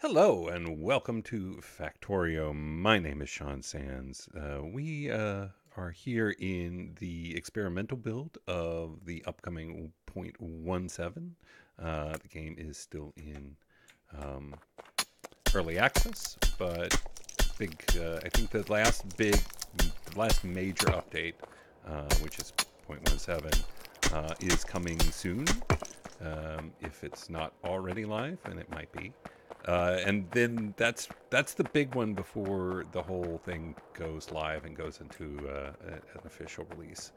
Hello and welcome to Factorio. My name is Sean Sands. We are here in the experimental build of the upcoming 0.17. The game is still in um, early access, but I think the last major update, which is 0.17, is coming soon. If it's not already live, and it might be. And then that's the big one before the whole thing goes live and goes into an official release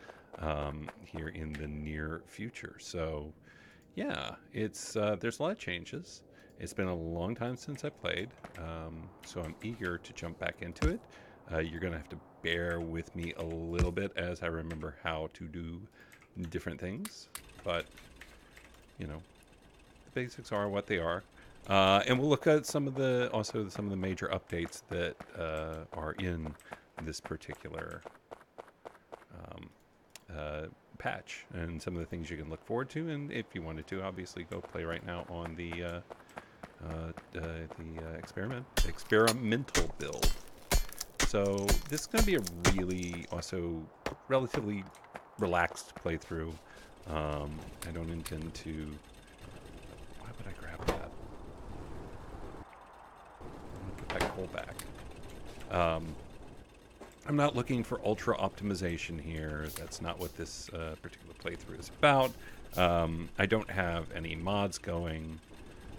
here in the near future. So yeah, it's there's a lot of changes. It's been a long time since I played, so I'm eager to jump back into it. You're gonna have to bear with me a little bit as I remember how to do different things, but you know the basics are what they are. And we'll look at some of the major updates that are in this particular um, uh, patch, and some of the things you can look forward to. And if you wanted to, obviously, go play right now on the experimental build. So this is going to be a really also relatively relaxed playthrough. I don't intend to. Why would I grab that? Put that coal back. I'm not looking for ultra optimization here. That's not what this particular playthrough is about. I don't have any mods going,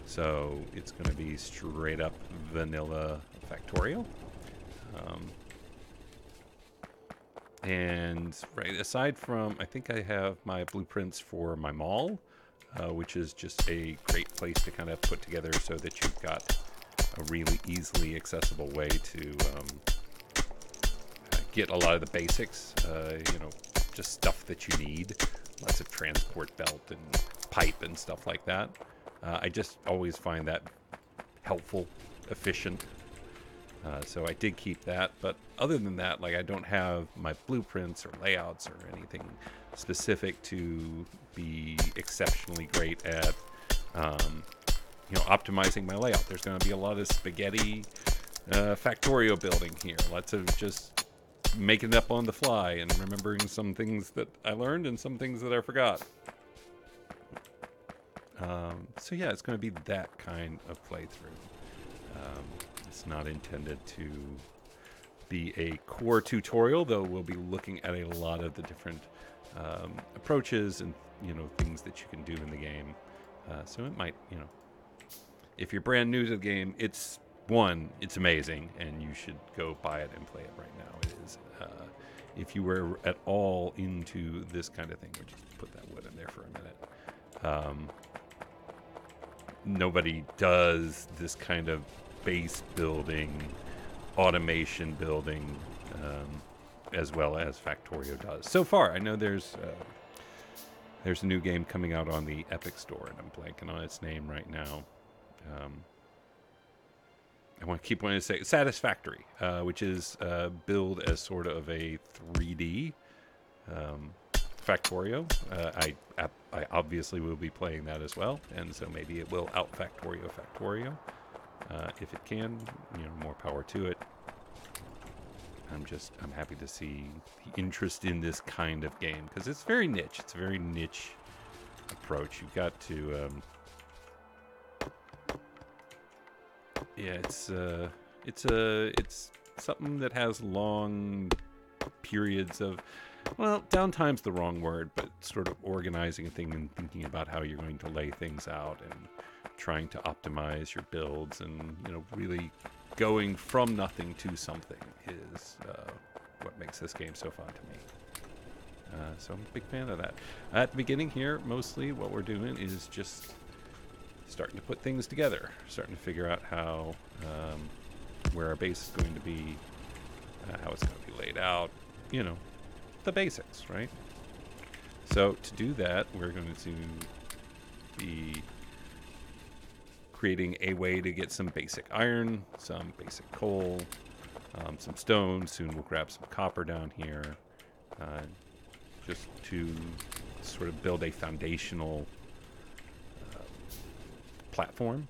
so it's going to be straight up vanilla Factorio. And right aside from, I think I have my blueprints for my mall, which is just a great place to kind of put together so that you've got a really easily accessible way to get a lot of the basics, just stuff that you need, lots of transport belt and pipe and stuff like that. I just always find that helpful, efficient. So I did keep that, but other than that, like I don't have my blueprints or layouts or anything specific to be exceptionally great at, optimizing my layout. There's going to be a lot of spaghetti Factorio building here, lots of just making it up on the fly and remembering some things that I learned and some things that I forgot. So yeah, it's going to be that kind of playthrough. It's not intended to be a core tutorial, though we'll be looking at a lot of the different approaches and things that you can do in the game. So it might, if you're brand new to the game, it's amazing, and you should go buy it and play it right now. It is. If you were at all into this kind of thing, we'll just put that wood in there for a minute. Nobody does this kind of base building, automation building, as well as Factorio does. So far, I know there's a new game coming out on the Epic Store, and I'm blanking on its name right now. I want to keep wanting to say Satisfactory, which is billed as sort of a 3D Factorio. I obviously will be playing that as well, and so maybe it will out Factorio. If it can, more power to it. I'm happy to see the interest in this kind of game because it's very niche. It's a very niche approach. You've got to, it's something that has long periods of, well, downtime's the wrong word, but sort of organizing a thing and thinking about how you're going to lay things out and trying to optimize your builds and, really going from nothing to something is what makes this game so fun to me. So I'm a big fan of that. At the beginning here, mostly what we're doing is just starting to put things together, starting to figure out how, where our base is going to be, how it's going to be laid out, the basics, right? So to do that, we're going to be creating a way to get some basic iron, some basic coal, some stone. Soon we'll grab some copper down here, just to sort of build a foundational platform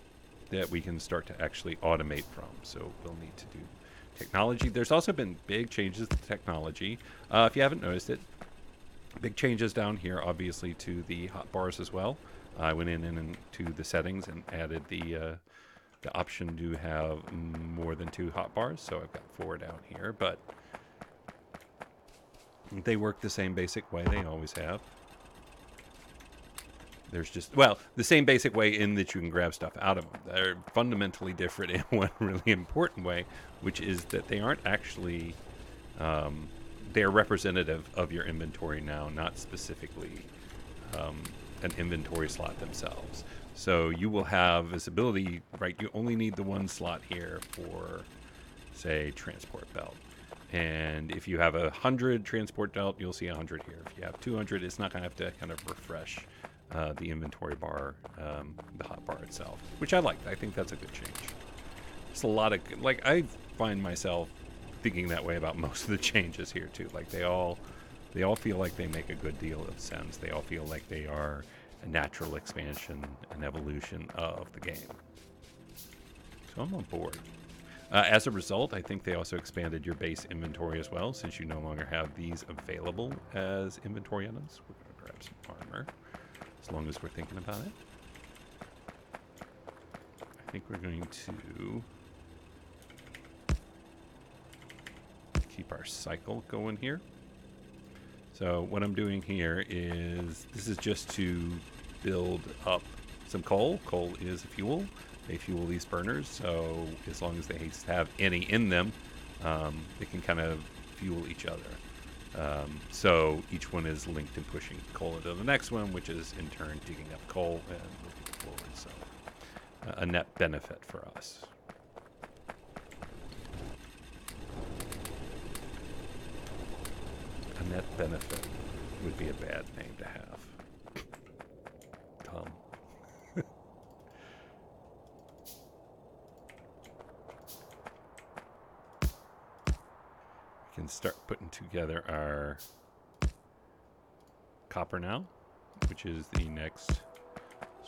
that we can start to actually automate from. So we'll need to do technology. There's also been big changes to technology. If you haven't noticed it, big changes down here, obviously, to the hotbars as well. I went in and into the settings and added the option to have more than 2 hotbars. So I've got 4 down here, but they work the same basic way they always have. There's just, well, the same basic way in that you can grab stuff out of them. They're fundamentally different in one really important way, which is that they aren't actually, they're representative of your inventory now, not specifically an inventory slot themselves. So you will have visibility, right? You only need the 1 slot here for, say, transport belt. And if you have 100 transport belt, you'll see 100 here. If you have 200, it's not going to have to kind of refresh the inventory bar, the hotbar itself, which I like. I think that's a good change. It's a lot of, like, I find myself thinking that way about most of the changes here too. Like they all feel like they make a good deal of sense. They all feel like they are a natural expansion and evolution of the game. So I'm on board. As a result, I think they also expanded your base inventory as well, since you no longer have these available as inventory items. We're going to grab some armor, as long as we're thinking about it. I think we're going to keep our cycle going here. So what I'm doing here is, this is just to build up some coal. Coal is a fuel. They fuel these burners, so as long as they have any in them, they can kind of fuel each other. So each one is linked and pushing coal into the next one, which is in turn digging up coal and moving forward. So a net benefit for us. A net benefit would be a bad name to have. Tom. We can start putting together our copper now, which is the next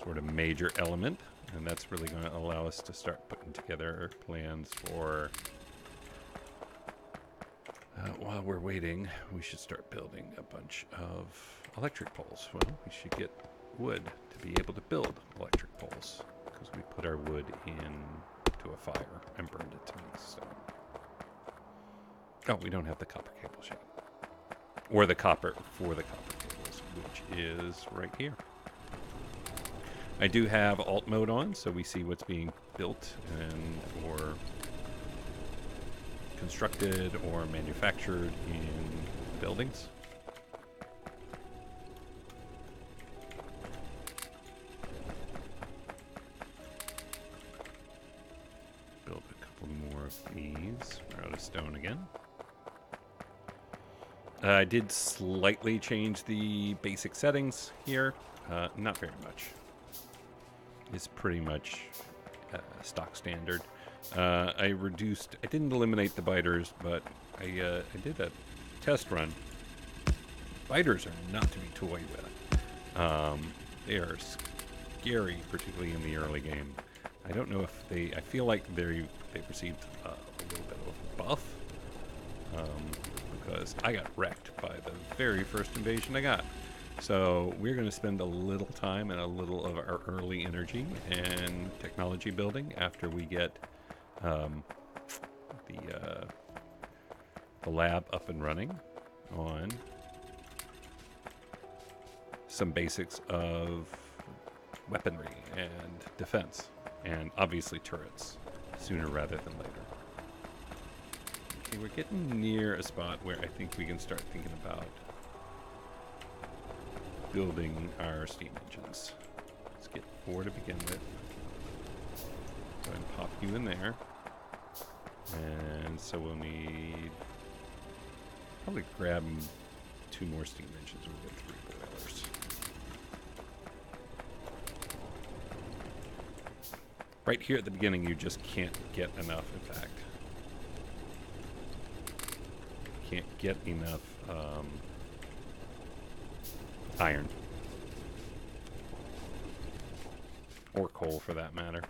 sort of major element, and that's really going to allow us to start putting together plans for while we're waiting. We should start building a bunch of electric poles. Well, we should get wood to be able to build electric poles, because we put our wood into a fire and burned it to me. So, oh, we don't have the copper cables yet, or the copper for the copper cables, which is right here. I do have alt mode on, so we see what's being built and or constructed or manufactured in buildings. Build a couple more of these. We're out of stone again. I did slightly change the basic settings here. Not very much. It's pretty much stock standard. I didn't eliminate the biters, but I did a test run. Biters are not to be toyed with. They are scary, particularly in the early game. I don't know if I feel like they received a little bit of a buff, because I got wrecked by the very first invasion I got. So we're going to spend a little time and a little of our early energy and technology building after we get the lab up and running on some basics of weaponry and defense, and obviously turrets, sooner rather than later. Okay, we're getting near a spot where I think we can start thinking about building our steam engines. Let's get 4 to begin with. Go ahead and pop you in there. And so we'll need, probably grab 2 more steam engines. We'll get 3 boilers. Right here at the beginning, you just can't get enough, in fact. Can't get enough iron. Or coal, for that matter.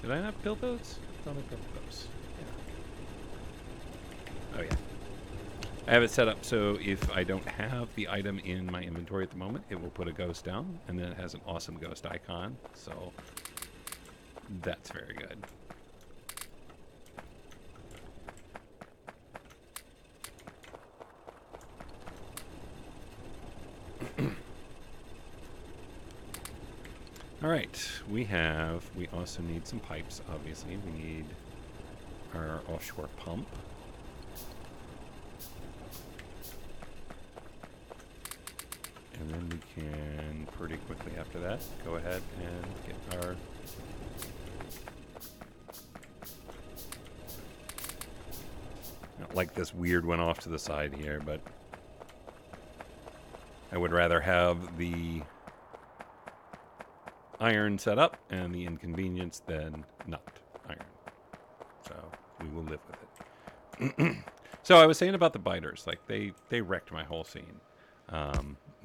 Did I not build those? I thought I built those. Yeah. Oh yeah. I have it set up so if I don't have the item in my inventory at the moment, it will put a ghost down, and then it has an awesome ghost icon. So that's very good. All right, we also need some pipes, obviously. We need our offshore pump. And then we can, pretty quickly after that, go ahead and get our... Not like this weird one off to the side here, but I would rather have the iron set up and the inconvenience than not iron. So we will live with it. So I was saying about the biters, like they wrecked my whole scene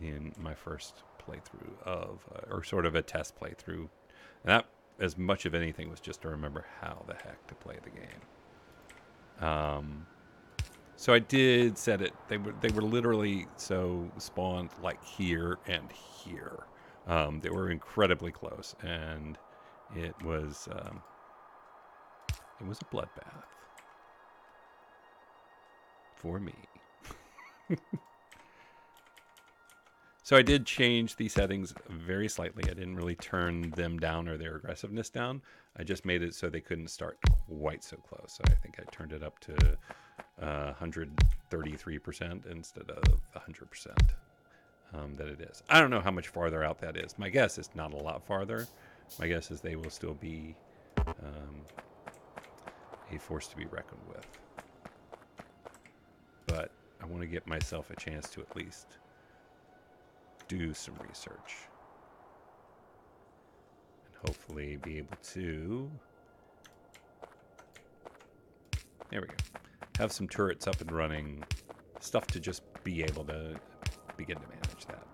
in my first playthrough of, or sort of a test playthrough. And that, as much of anything, was just to remember how the heck to play the game. So I did set it. They were literally so spawned like here and here. They were incredibly close, and it was a bloodbath for me. So I did change the settings very slightly. I didn't really turn them down or their aggressiveness down. I just made it so they couldn't start quite so close. So I think I turned it up to 133% instead of 100%. That it is. I don't know how much farther out that is. My guess is not a lot farther. My guess is they will still be a force to be reckoned with. But I want to get myself a chance to at least do some research. And hopefully be able to... There we go. Have some turrets up and running. Stuff to just be able to begin to manage that.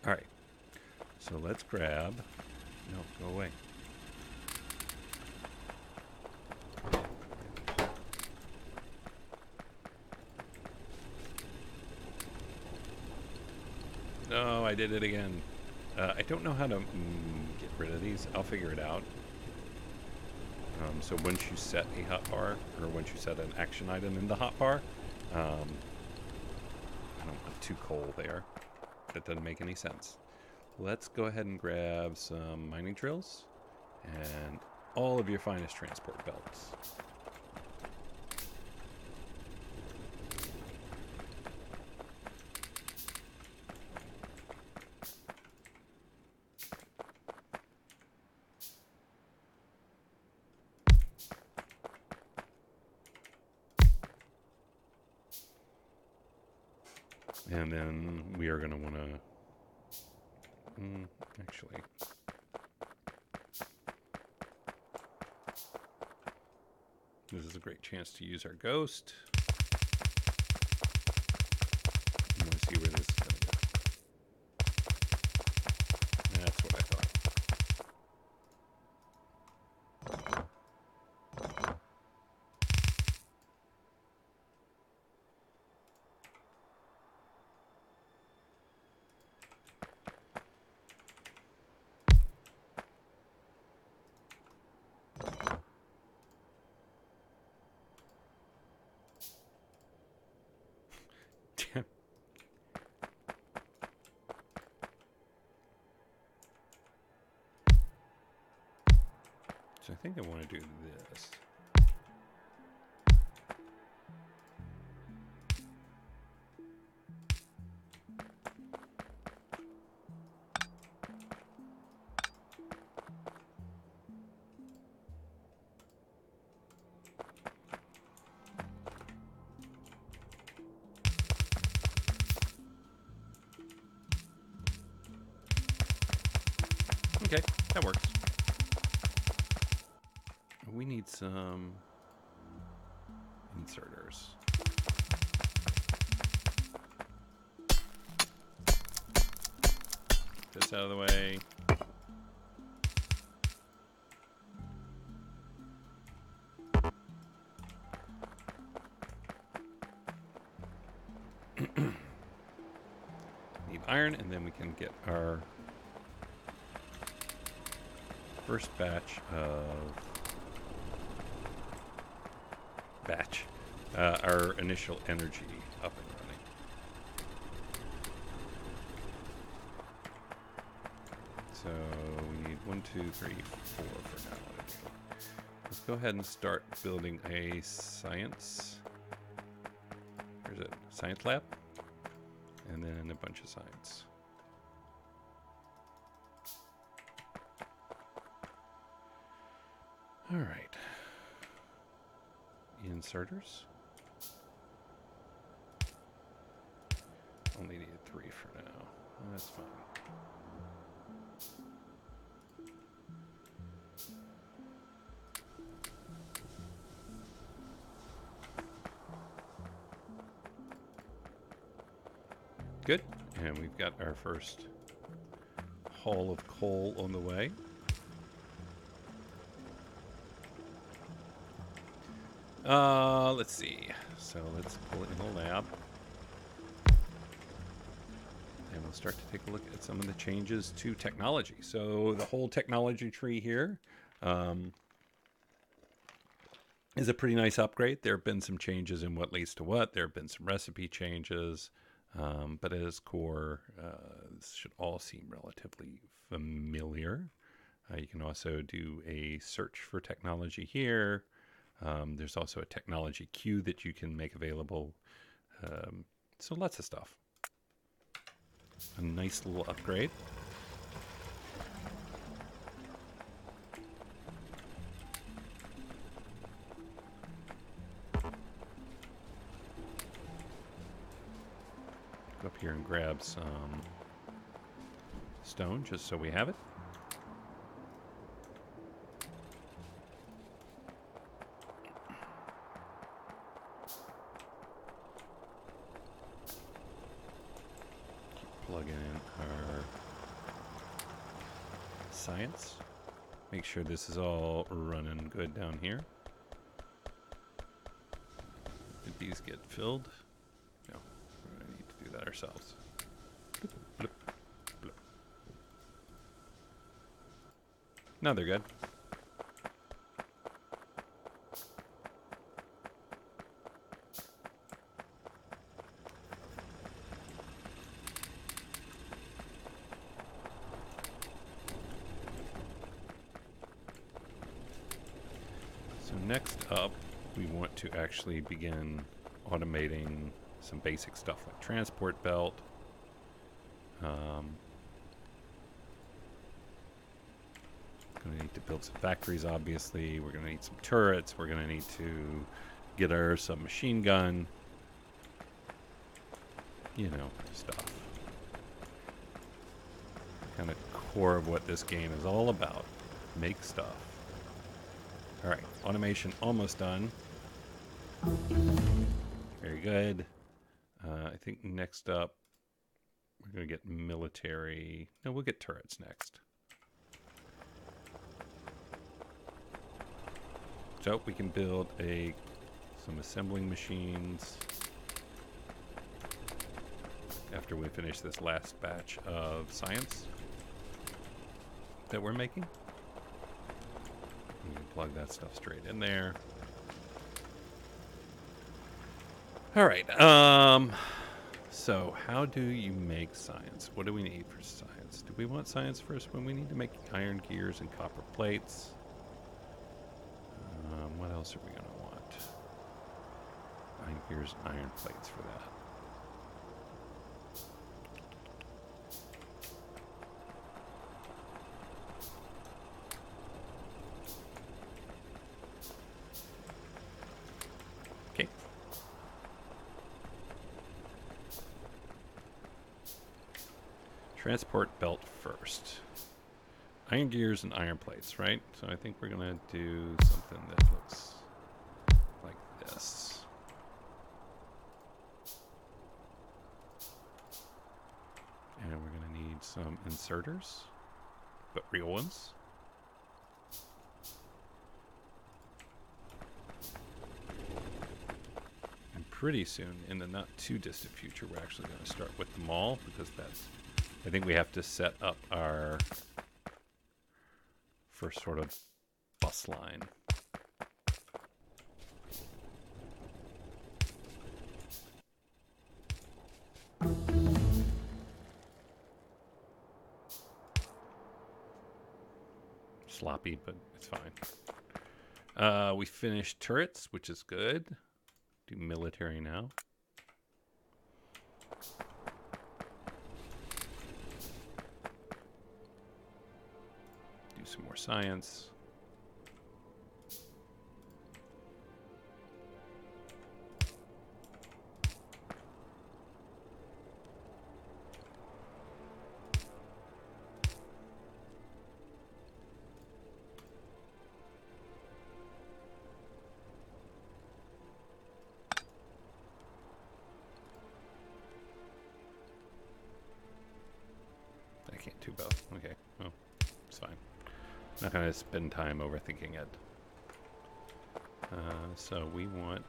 All right. So let's grab... No, go away. No, I did it again. I don't know how to get rid of these. I'll figure it out. So once you set a hotbar, or once you set an action item in the hotbar, I don't want too coal there. That doesn't make any sense. Let's go ahead and grab some mining drills and all of your finest transport belts. And then we are going to want to... actually... This is a great chance to use our ghost. I want to see where this is going to go. That's what I thought. So I think I want to do this. Okay, that works. We need some inserters. this out of the way. Need iron, and then we can get our first batch of our initial energy up and running. So we need 1, 2, 3, 4 for now. Let's go ahead and start building a science. There's a science lab, and then a bunch of science. All right. Inserters. Only need 3 for now. That's fine. Good. And we've got our first haul of coal on the way. Let's see. So let's pull it in the lab. And we'll start to take a look at some of the changes to technology. So the whole technology tree here is a pretty nice upgrade. There have been some changes in what leads to what. There have been some recipe changes. But at its core, this should all seem relatively familiar. You can also do a search for technology here. There's also a technology queue that you can make available. So lots of stuff. A nice little upgrade. Go up here and grab some stone just so we have it. Plug in our science. Make sure this is all running good down here. Did these get filled? No, we're going to need to do that ourselves. Bloop, bloop, bloop. No, they're good. So next up, we want to actually begin automating some basic stuff like transport belt. Going to need to build some factories, obviously. We're going to need some turrets. We're going to need to get our submachine gun. You know, stuff. Kind of core of what this game is all about. Make stuff. All right, automation almost done. Very good. I think next up, we're going to get military. No, we'll get turrets next. So we can build some assembling machines after we finish this last batch of science that we're making. You can plug that stuff straight in there. All right. So how do you make science? What do we need for science? Do we want science first when we need to make iron gears and copper plates? What else are we going to want? Iron gears and iron plates for that. Okay. Transport belt first. Iron gears and iron plates, right? So I think we're going to do something that looks like this. And we're going to need need some inserters, but real ones. And pretty soon, in the not too distant future, we're actually going to start with the mall, because that's, I think we have to set up our first sort of bus line. Sloppy, but it's fine. We finished turrets, which is good. Do military now. Do some more science. I can't do both. Okay, well, it's fine. Not going to spend time overthinking it. So we want...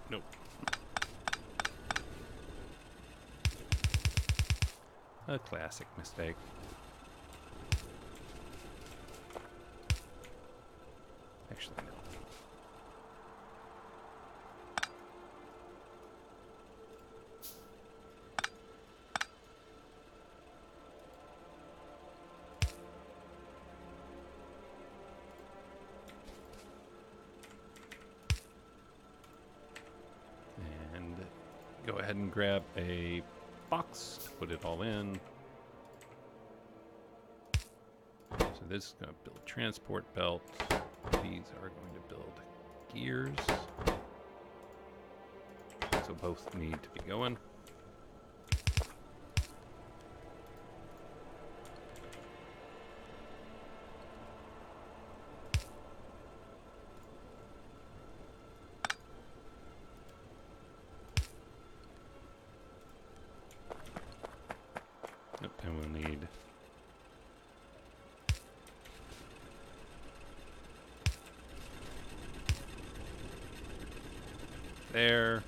Nope. A classic mistake. Actually, no. Go ahead and grab a box to put it all in. So this is going to build transport belt. These are going to build gears. So both need to be going. And we'll need there.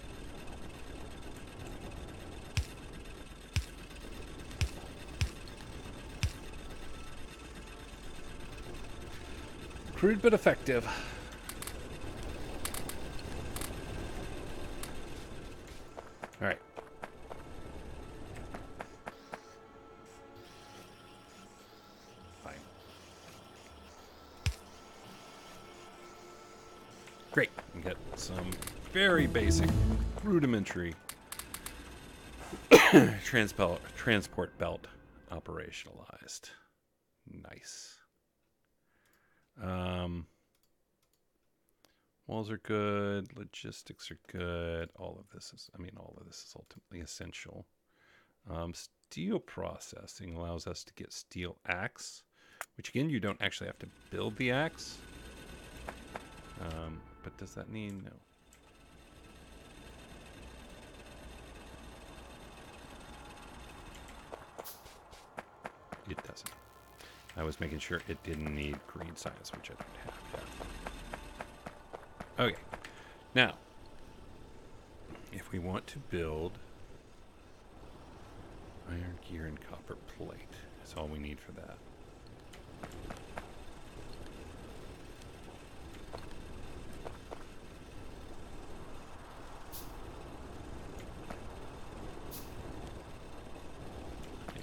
Crude but effective. All right. Great. We got some very basic, rudimentary transport belt operationalized. Nice. Walls are good. Logistics are good. All of this is ultimately essential. Steel processing allows us to get steel axe, which again, you don't actually have to build the axe. But does that mean no? It doesn't. I was making sure it didn't need green science, which I don't have yet. Okay. Now, if we want to build iron gear and copper plate, that's all we need for that.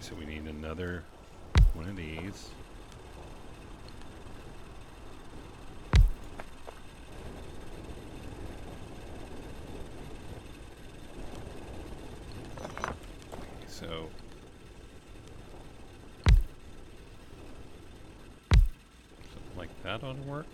So we need another one of these. Okay, so something like that ought to work.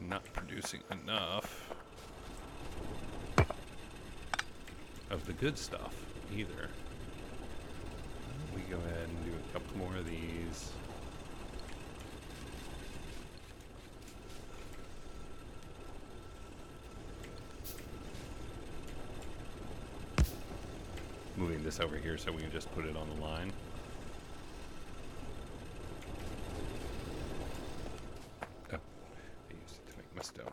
Not producing enough of the good stuff either. We go ahead and do a couple more of these. moving this over here so we can just put it on the line. Oh, I used it to make my stone.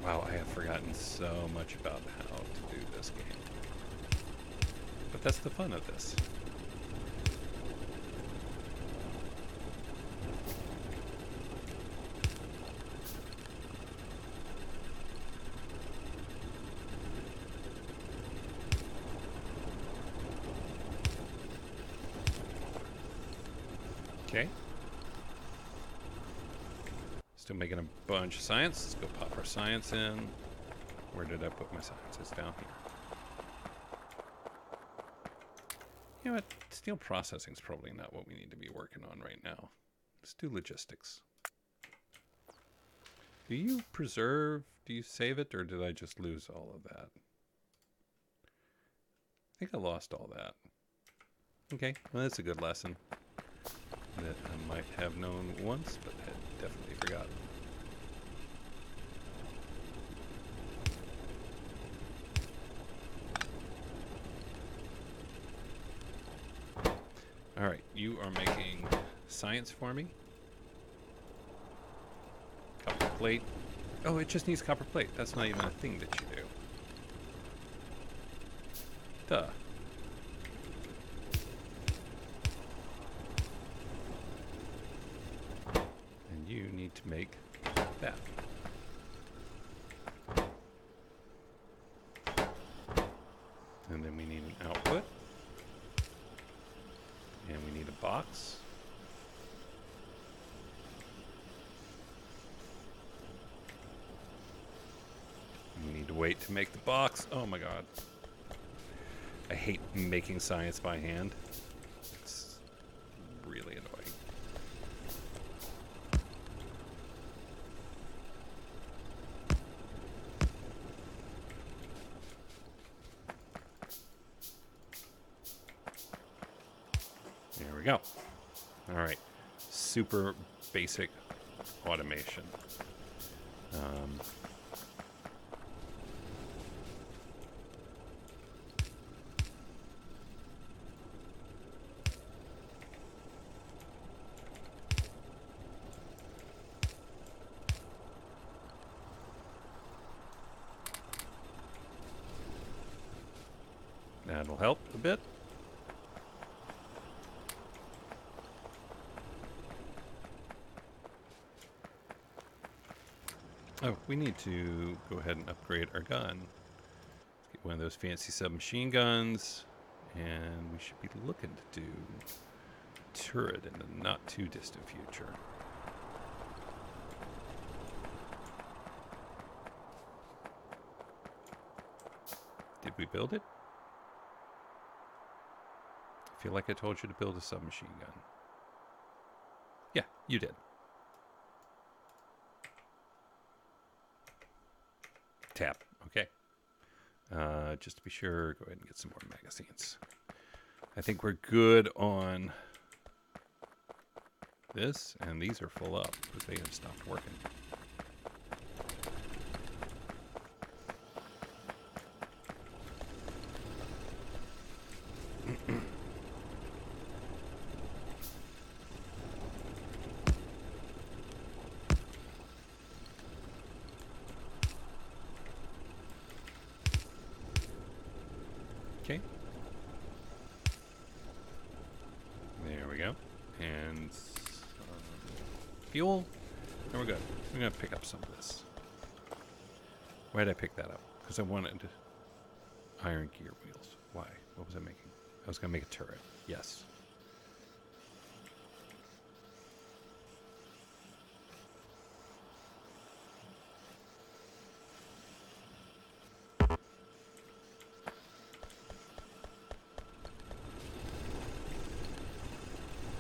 Wow, I have forgotten so much about how to do this game. But that's the fun of this. Okay. Still making a bunch of science. Let's go pop our science in. Where did I put my science? It's down here. You know what? Steel processing is probably not what we need to be working on right now. Let's do logistics. Do you preserve? Do you save it? Or did I just lose all of that? I think I lost all that. Okay, well that's a good lesson that I might have known once, but had definitely forgotten. All right, you are making science for me. Copper plate. Oh, it just needs copper plate. That's not even a thing that you do. Duh. And you need to make that. And then we need an output. And we need a box. And we need to wait to make the box. Oh my god. I hate making science by hand. It's really annoying. There we go. All right. Super basic automation. That'll help a bit. Oh, we need to go ahead and upgrade our gun. Let's get one of those fancy submachine guns, and we should be looking to do a turret in the not too distant future. Did we build it? I feel like I told you to build a submachine gun. Yeah, you did. Tap. Okay. Just to be sure, go ahead and get some more magazines. I think we're good on this, and these are full up because they have stopped working. Okay. There we go. And fuel. And we're good. I'm going to pick up some of this. Why did I pick that up? Because I wanted iron gear wheels. Why? What was I making? I was going to make a turret. Yes.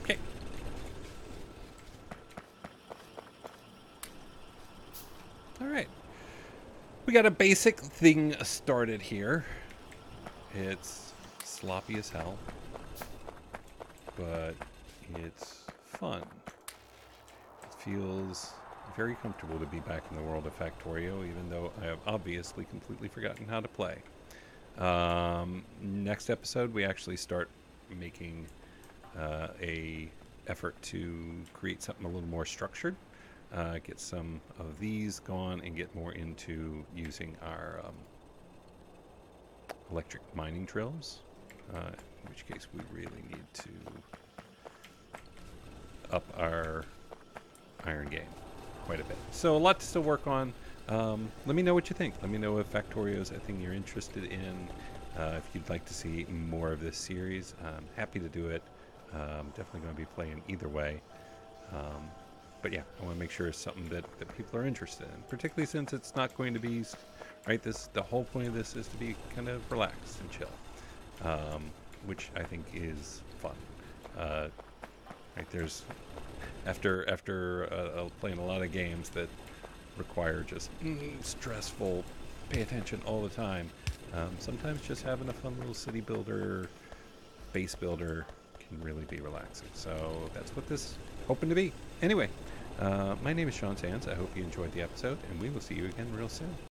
Okay. All right. We got a basic thing started here. It's sloppy as hell, but it's fun. It feels very comfortable to be back in the world of Factorio, even though I have obviously completely forgotten how to play. Next episode, we actually start making a effort to create something a little more structured. Get some of these gone and get more into using our electric mining drills. In which case, we really need to up our iron game quite a bit. So a lot to still work on. Let me know what you think. Let me know if Factorio is a thing you're interested in. If you'd like to see more of this series, I'm happy to do it. Definitely going to be playing either way. But yeah, I want to make sure it's something that people are interested in, particularly since it's not going to be, right, the whole point of this is to be kind of relaxed and chill, which I think is fun. Right, there's, after playing a lot of games that require just stressful, pay attention all the time, sometimes just having a fun little city builder, base builder can really be relaxing. So that's what this is hoping to be. Anyway, my name is Sean Sands. I hope you enjoyed the episode, and we will see you again real soon.